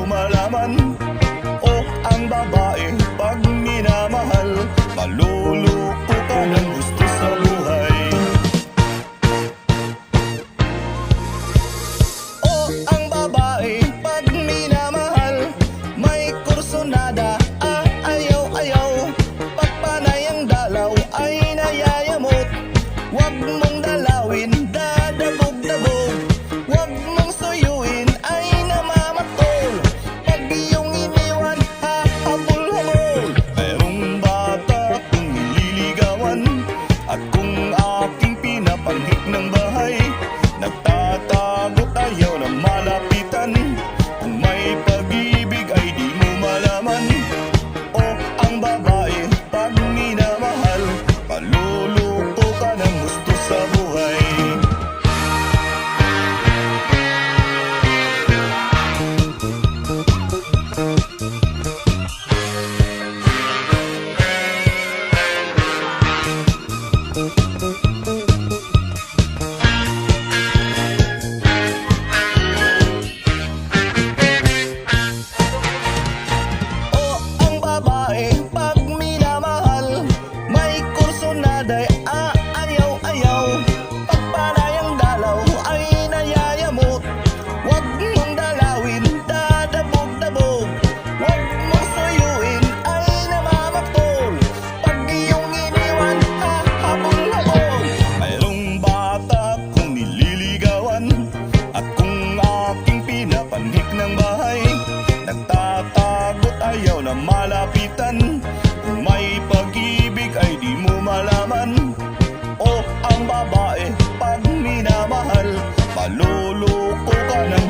malaman. O ang babae pag minamahal, maluluko ka ng gusto sa buhay. O ang babae pag minamahal, may kursunada, ayaw-ayaw. Pagpanay ang dalaw ay nayayamot. Huwag mong dalawin, dadabog-dabog. Huwag mong suyuin, ay namamatol. Pag iyong iniwan, hahabol-habol. Mayroong bata kung nililigawan, at kung aking pinapanghik ng bahay, nagtatagot, ayaw na malapitan. Kung may pag-ibig ay di mo malaman. O ang babae pag minamahal, maluluko ka ng gusto sa buhay. O ang babae pag minamahal, may kursunada, ayaw-ayaw. Pagpanay ang dalaw ay nayayamot. Huwag mong dalawin, dadabog-dabog. Huwag mong suyuin, ay namamatol. Pag iyong iniwan, hahabol-habol. Mayroong bata kung nililigawan, at kung aking pinapanhik ng bahay, nagtatagot, ayaw na malapitan. Kung may pag-ibig ay di mo malaman. O ang babae pag minamahal, maluluko ka ng